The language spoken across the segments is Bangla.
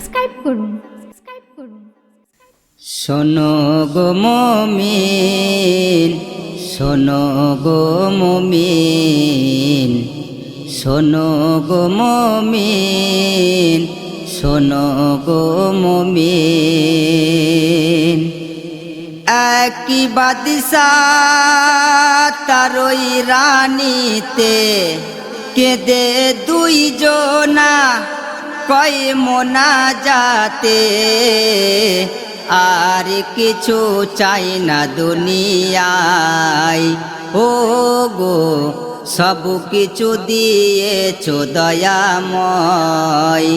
সাবস্ক্রাইব করুন। শোনো গো মুমিন, শোনো গো মুমিন, শোনো গো মুমিন, শোনো গো মুমিন। একই বাদশাহ তারই রানীতে কেঁদে দুইজনা কয় মোনাজাতে, আর কিছু চাই না দুনিয়ায়। ও গো সব কিছু দিয়েছো দয়াময়,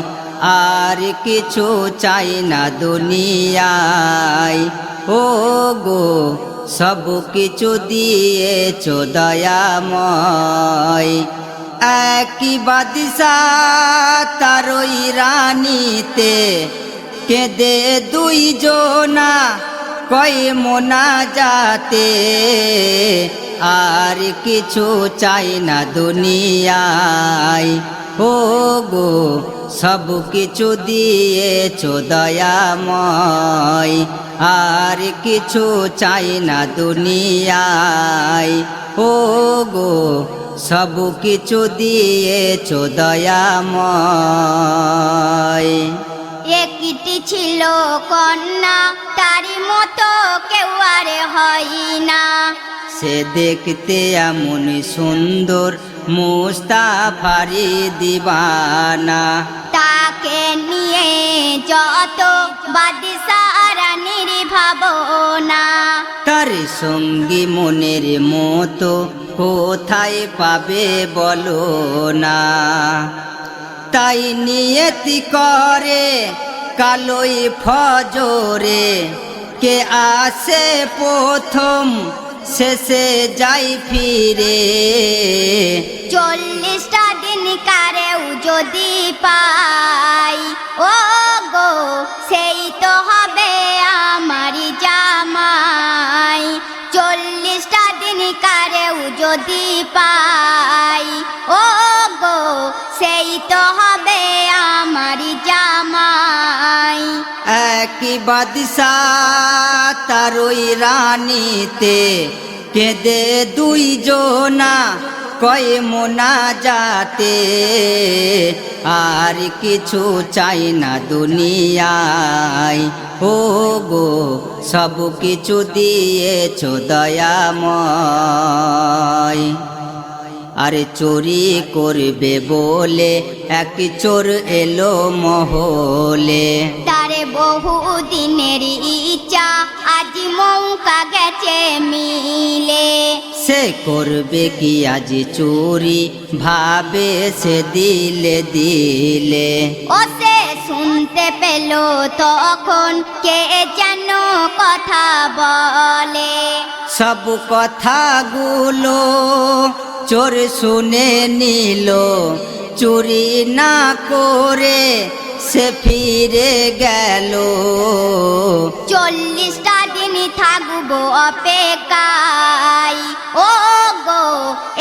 আর কিছু চাই না দুনিয়ায়। ও গো সব কিছু দিয়েছো দয়াময়। একই বাদশাহ তারই রানীতে কেঁদে দুইজনা কয় মোনাজাতে, আর কিছু চাই না দুনিয়ায়। ও গো সব কিছু দিয়েছো দয়াময়, আর কিছু চাই না দুনিয়ায়। ও গো সব কিছু দিয়েছো দয়াময়। একটি ছিল কন্যা, তারই মতো কেউ আর হয় না। সে দেখতে এমন সুন্দর, মুস্তাফারি দিবানা। তাকে নিয়ে যত বাদশাহ রানীর ভাবনা। তার সঙ্গী মনের মতো কোথায় পাবে বলো না। তাই নিয়তি করে কালোই ফজরে, কে আসে প্রথম শেষে যাই ফিরে। 40টা দিন কারেও যদি পাই, ও গো সেই তো হবে আমারই জামাই। 40টা দিন কারেও যদি পাই, ও গো সেই তো হবে আমারই জামাই। একই বাদশাহ তারই রানীতে কেঁদে দুইজনা কয় মোনাজাতে, আর কিছু চাই না দুনিয়ায়। ও গো সব কিছু দিয়েছো দয়াময়। আরে চুরি করবে বলে এক চোর এলো মহলে। তারে বহু দিনের ইচ্ছা আজ মৌকা গেছে মিলে। সে করবে কি আজ চুরি, ভাবে সে দিলে দিলে। ও সে শুনতে পেল তখন কে যেন কথা বলে। সব কথাগুলো চোর শুনে নিল, চুরি না করে সে ফিরে গেল। 40টা দিন থাকবো অপেক্ষায়, ও গো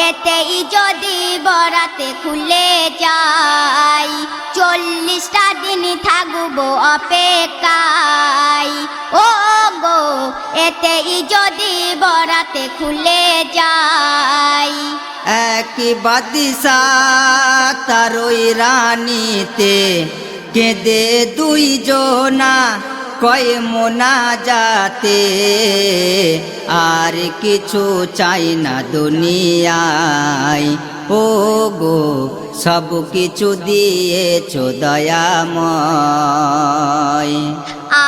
এতেই যদি বরাতে খুলে যায়। 40টা দিন থাকবো অপেক্ষায়, ও গো এতেই যদি বরাতে খুলে যায়। একই বাদশাহ তারই রানীতে কেঁদে দুইজনা কয় মোনাজাতে, আর কিছু চাই না দুনিয়ায়। ও গো সব কিছু দিয়েছো দয়াময়।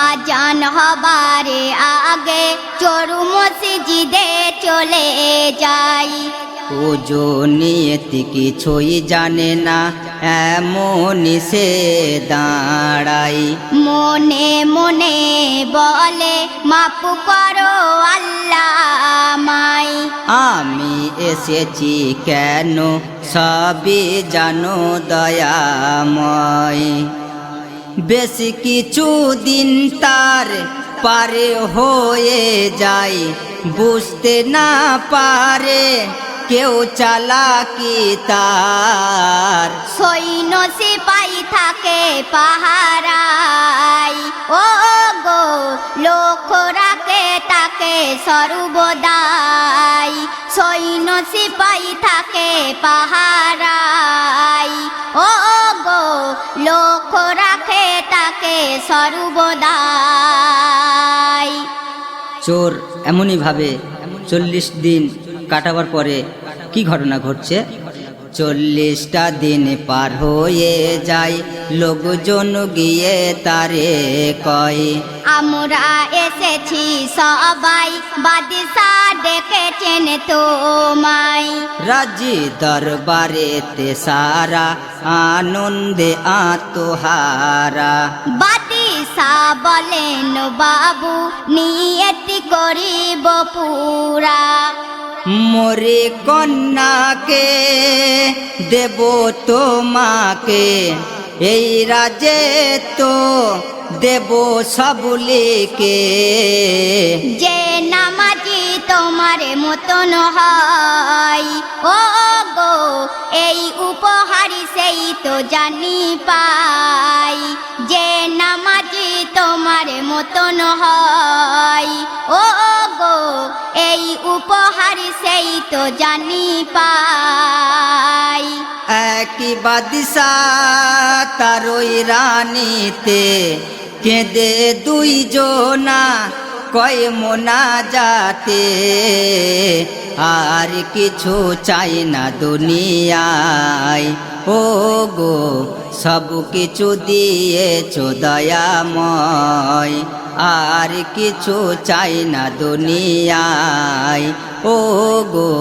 আজান হবারে আগে চোর মসজিদে চলে যাই। ওজো নিয়তি কিছুই জানে না, এমনই সে দাঁড়াই। মনে মনে বলে মাফ করো আল্লাহ আমায়। আমি এসেছি কেন সবই জানো দয়াময়। বেশ কিছু দিন তার পারে হয়ে যায়, বুঝতে না পারে কেউ চালাকি তার। সৈন্য সিপাই থাকে পাহারা সর্বদাই সৈন্য সিপাই থাকে পাহারাই ও গো লক্ষ্য রাখে তাকে সর্বদাই। চোর এমনই ভাবে 40 দিন কাটাবার পরে কি ঘটনা ঘটছে? 40টা দিন পার হয়ে যায়, লোকজন গিয়ে তারে কয়, আমরা এসেছি সবাই, বাদশা ডেকেছেন তোমায়। রাজি দরবারেতে সারা আনন্দে আত্মহারা। বাদশা বলেন বাবু নিয়তি করিব পুরা, মোরে কন্যাকে দেব তোমাকে, এই রাজে তো দেব সবলিকে। যে নামাজি তোমার মতন হয় ও গো এই উপহার সেই তো জানি পাই। যে নামাজি তোমার মতন হয় ও গো এই উপহার সেই তো জানি পাই। একই বাদশা তারই রানীতে কেঁদে দুইজনা কয় মোনাজাতে, আর কিছু চাই না দুনিয়ায় ও গো সব কিছু দিয়েছো দয়াময়। আর কিছু চাই না দুনিয়ায় ও গো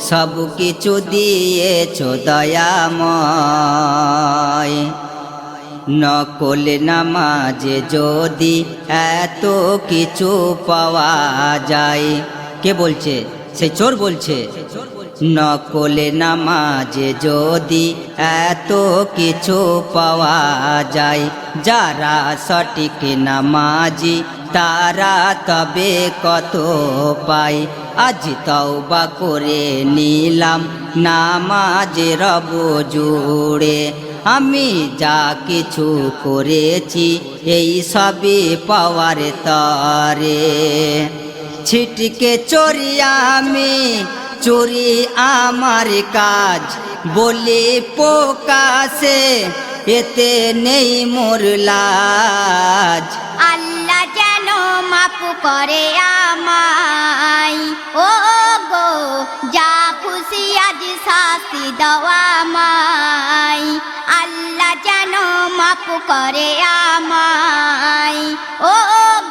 সব কিছু দিয়েছো দয়াময়। নকল নামাজে যদি এত কিছু পাওয়া যায়, কে বলছে? সেই চোর বলছে। নকল নামাজে যদি এত কিছু পাওয়া যায়, যারা সঠিক নামাজি তারা তবে কত পায়। আজ তওবা করে নিলাম নামাজে রব জুড়ে, আমি যা কিছু করেছি এই সবই পাওয়ার তরে। ছিটকে চোরি আমি, চোরি আমার কাজ, বলি প্রকাশে এতে নেই মোর লাজ। আল্লাহ যেন মাফ করে আমায় ও গো যা খুশি আজ শাস্তি দেওয়া আমায়। আল্লাহ যেন মাফ করে আমায় ও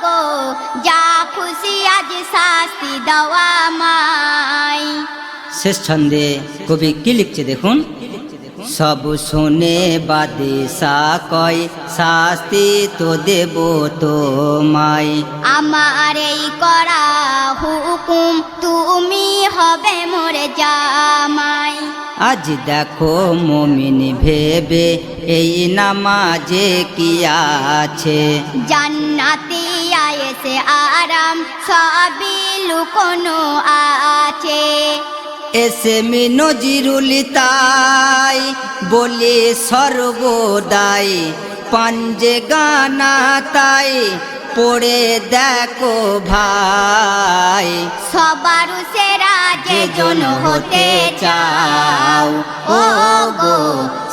গো যা খুশি আজ শাস্তি দেওয়া আমায়। শেষ ছন্দে কবি কি লিখছে দেখুন। সব শুনে বাদশা কয় শাস্তি তো দেব তোমায়, আমার এই করা হুকুম তুমি হবে মোরে জামাই। আজ দেখো মুমিন ভেবে এই নামাজে কি আছে, জান্নাতি আয়েছে আরাম সবই লুকোনো আছে। এসে মি নজিরুল তাই বলে সর্বদাই, পাঞ্জে গানা তাই পড়ে দেখো ভাই। সবার সেরা যে জন হতে চাও ও গো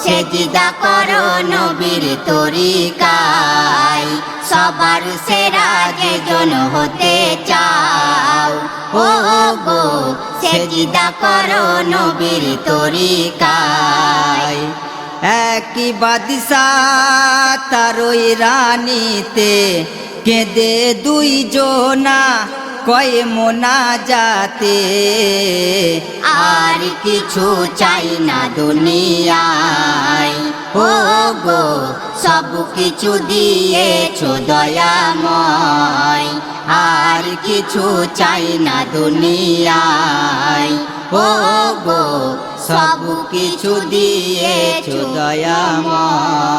সেজদা করো নবীর তরিকায়। সবার সেরা যে জন হতে চাও ও গো সেজদা করো নবীর তরিকায়। একই বাদশা তারই রানীতে কেঁদে দুইজনা কয় মোনাজাতে, আর কিছু চাই না দুনিয়ায় ও গো সব কিছু দিয়েছো দয়াময়। আর কিছু চাই না দুনিয়ায় ও গো সব কিছু দিয়েছো দয়াময়।